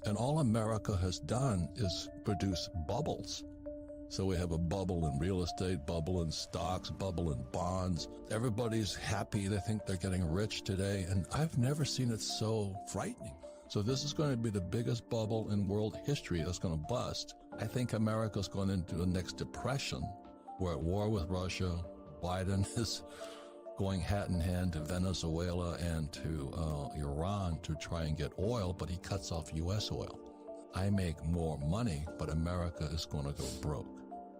And all America has done is produce bubbles. So we have a bubble in real estate, bubble in stocks, bubble in bonds. Everybody's happy. They think they're getting rich today. And I've never seen it so frightening. So this is going to be the biggest bubble in world history that's going to bust. I think America's going into the next depression. We're at war with Russia. Biden is going hat in hand to Venezuela and to Iran to try and get oil, but he cuts off U.S. oil. I make more money, but America is going to go broke.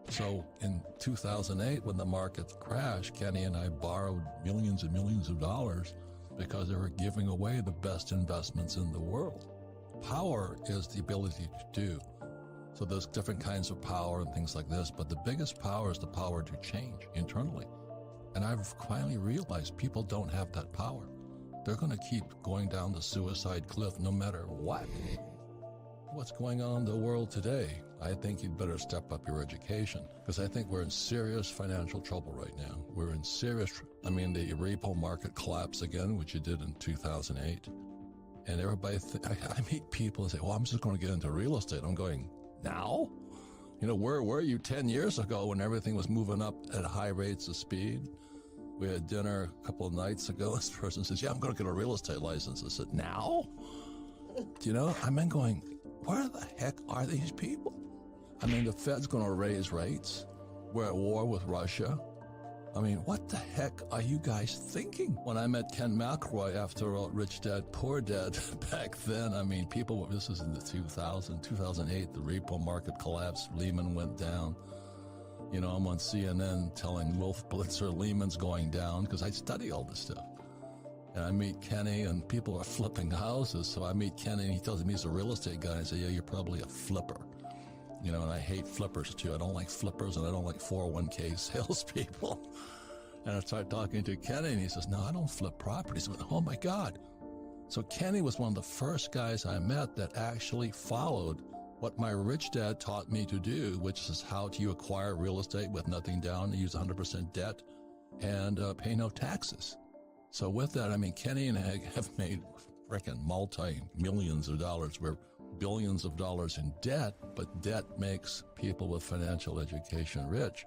So in 2008, when the markets crashed, Kenny and I borrowed millions and millions of dollars because they were giving away the best investments in the world. Power is the ability to do. So there's different kinds of power and things like this, but the biggest power is the power to change internally. And I've finally realized people don't have that power. They're going to keep going down the suicide cliff no matter what. What's going on in the world today? I think you'd better step up your education, because I think we're in serious financial trouble right now. We're in serious, the repo market collapsed again, which it did in 2008. And everybody, I meet people and say, well, I'm just going to get into real estate. I'm going, now? Where were you 10 years ago when everything was moving up at high rates of speed? We had dinner a couple of nights ago. This person says, yeah, I'm going to get a real estate license. I said, now? I'm going, where the heck are these people? The Fed's going to raise rates. We're at war with Russia. What the heck are you guys thinking? When I met Ken McElroy after Rich Dad, Poor Dad back then, people, this was in the 2008, the repo market collapsed, Lehman went down. I'm on CNN telling Wolf Blitzer Lehman's going down because I study all this stuff. And I meet Kenny and people are flipping houses. So I meet Kenny and he tells me he's a real estate guy. I say, yeah, you're probably a flipper. And I hate flippers too. I don't like flippers and I don't like 401k salespeople. And I start talking to Kenny and he says, no, I don't flip properties. I went, oh my God. So Kenny was one of the first guys I met that actually followed what my rich dad taught me to do, which is how do you acquire real estate with nothing down, use 100% debt, and pay no taxes. So with that, Kenny and I have made freaking multi-millions of dollars. We're billions of dollars in debt, but debt makes people with financial education rich.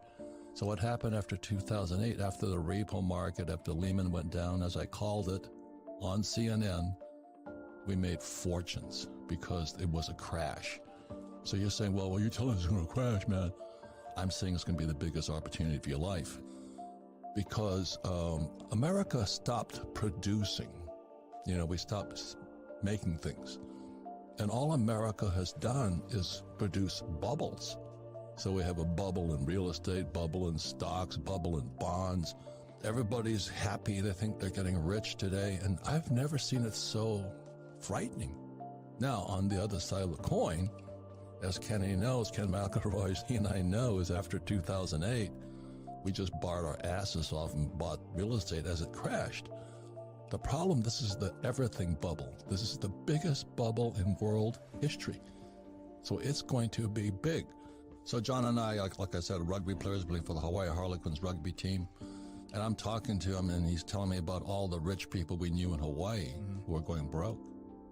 So what happened after 2008, after the repo market, after Lehman went down, as I called it, on CNN, we made fortunes because it was a crash. So you're saying, well, you're telling us it's going to crash, man. I'm saying it's going to be the biggest opportunity of your life because America stopped producing. We stopped making things. And all America has done is produce bubbles. So we have a bubble in real estate, bubble in stocks, bubble in bonds. Everybody's happy. They think they're getting rich today. And I've never seen it so frightening. Now, on the other side of the coin, as Kenny knows, Ken McElroy, he and I know, is after 2008, we just borrowed our asses off and bought real estate as it crashed. The problem, this is the everything bubble. This is the biggest bubble in world history. So it's going to be big. So John and I, like I said, rugby players, playing for the Hawaii Harlequins rugby team. And I'm talking to him and he's telling me about all the rich people we knew in Hawaii who were going broke.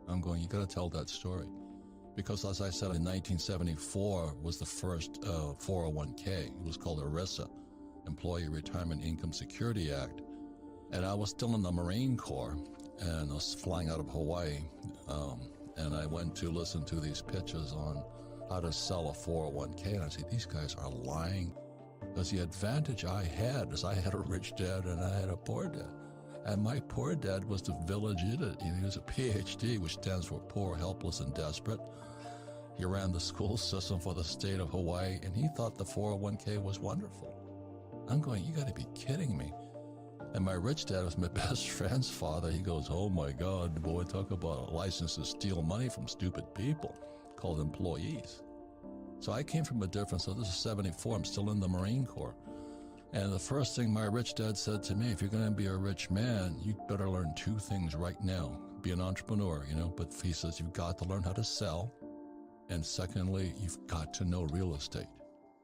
I'm going, you got to tell that story. Because as I said, in 1974 was the first 401k. It was called ERISA, Employee Retirement Income Security Act. And I was still in the Marine Corps, and I was flying out of Hawaii, and I went to listen to these pitches on how to sell a 401k, and I said, these guys are lying. Because the advantage I had is I had a rich dad and I had a poor dad. And my poor dad was the village idiot. He was a PhD, which stands for Poor, Helpless, and Desperate. He ran the school system for the state of Hawaii, and he thought the 401k was wonderful. I'm going, you got to be kidding me. And my rich dad was my best friend's father. He goes, oh my God, boy, talk about a license to steal money from stupid people called employees. So I came from a different, so this is 74, I'm still in the Marine Corps. And the first thing my rich dad said to me, if you're going to be a rich man, you better learn two things right now. Be an entrepreneur, but he says you've got to learn how to sell. And secondly, you've got to know real estate.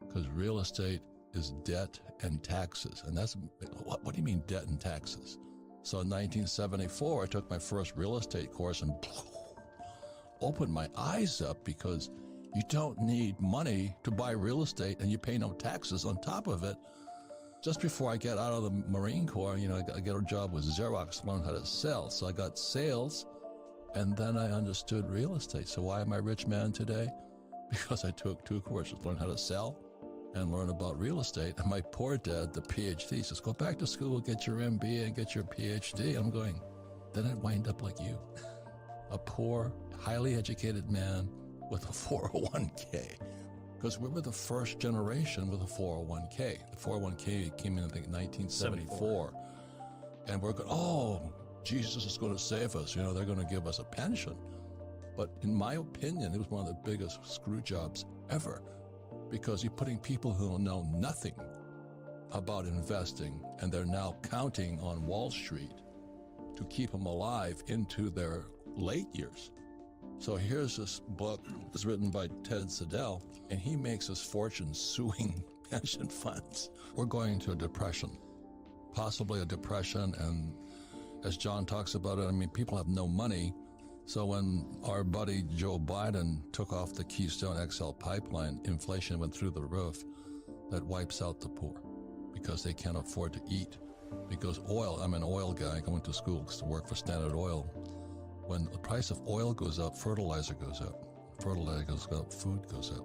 Because real estate is debt and taxes. And that's, what do you mean debt and taxes? So in 1974, I took my first real estate course and opened my eyes up, because you don't need money to buy real estate and you pay no taxes on top of it. Just before I get out of the Marine Corps, I get a job with Xerox, learn how to sell. So I got sales, and then I understood real estate. So why am I a rich man today? Because I took 2 courses, learn how to sell and learn about real estate. And my poor dad, the PhD, says, go back to school, get your MBA and get your PhD. I'm going, then I'd wind up like you. A poor, highly educated man with a 401k. Because we were the first generation with a 401k. The 401k came in, I think, 1974. And we're going, oh, Jesus is going to save us. They're going to give us a pension. But in my opinion, it was one of the biggest screw jobs ever, because you're putting people who know nothing about investing, and they're now counting on Wall Street to keep them alive into their late years. So here's this book. It's written by Ted Siddell, and he makes his fortune suing pension funds. We're going to a depression, possibly a depression. And as John talks about it, people have no money. So when our buddy Joe Biden took off the Keystone XL pipeline, inflation went through the roof. That wipes out the poor because they can't afford to eat. Because oil, I'm an oil guy, I went to school to work for Standard Oil. When the price of oil goes up, fertilizer goes up. Fertilizer goes up, food goes up.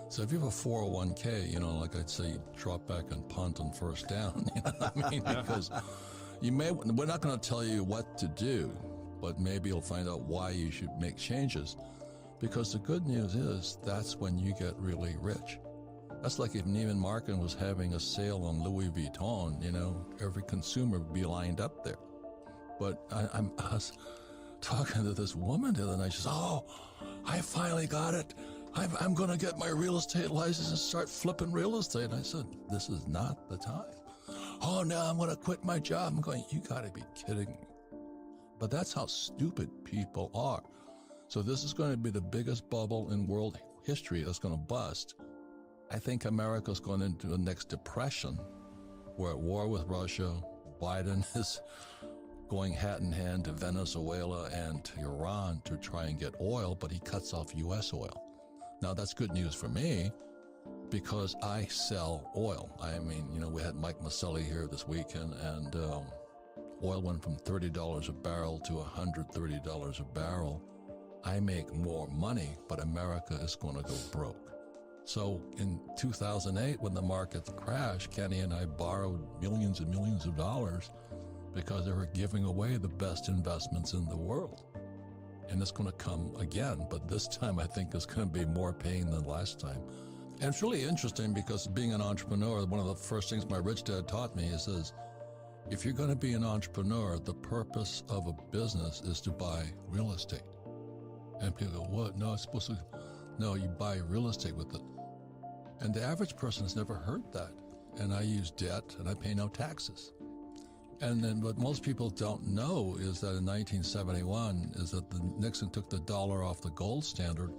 So if you have a 401k, like I'd say, drop back and punt on first down. You know what I mean? Because we're not going to tell you what to do, but maybe you'll find out why you should make changes. Because the good news is that's when you get really rich. That's like if Neiman Marcus was having a sale on Louis Vuitton, every consumer would be lined up there. But I was talking to this woman the other night. She says, oh, I finally got it. I'm going to get my real estate license and start flipping real estate. And I said, this is not the time. Oh, no, I'm going to quit my job. I'm going, you got to be kidding me. But that's how stupid people are. So this is going to be the biggest bubble in world history that's going to bust. I think America's going into the next depression. We're at war with Russia. Biden is going hat in hand to Venezuela and to Iran to try and get oil, but he cuts off U.S. oil. Now, that's good news for me because I sell oil. We had Mike Maselli here this weekend, and oil went from $30 a barrel to $130 a barrel. I make more money, but America is going to go broke. So in 2008, when the market crashed, Kenny and I borrowed millions and millions of dollars because they were giving away the best investments in the world. And it's going to come again, but this time I think it's going to be more pain than last time. And it's really interesting because being an entrepreneur, one of the first things my rich dad taught me is, if you're going to be an entrepreneur, the purpose of a business is to buy real estate. And people go, what? No, it's supposed to... No, you buy real estate with it. And the average person has never heard that. And I use debt and I pay no taxes. And then what most people don't know is that in 1971 is that Nixon took the dollar off the gold standard.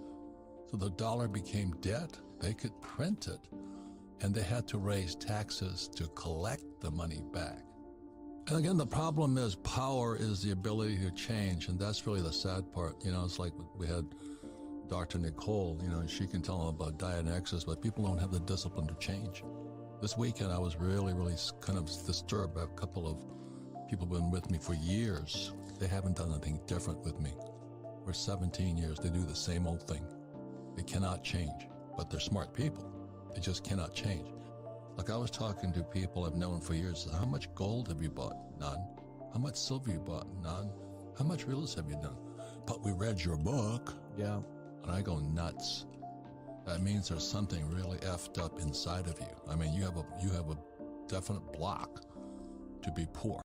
So the dollar became debt. They could print it. And they had to raise taxes to collect the money back. And again, the problem is power is the ability to change. And that's really the sad part. It's like we had Dr. Nicole, she can tell them about diet and exercise, but people don't have the discipline to change. This weekend, I was really, really kind of disturbed by a couple of people who've been with me for years. They haven't done anything different with me. For 17 years, they do the same old thing. They cannot change, but they're smart people. They just cannot change. Like I was talking to people I've known for years. How much gold have you bought? None. How much silver you bought? None. How much real estate have you done? But we read your book. Yeah. And I go nuts. That means there's something really effed up inside of you. You have a definite block to be poor.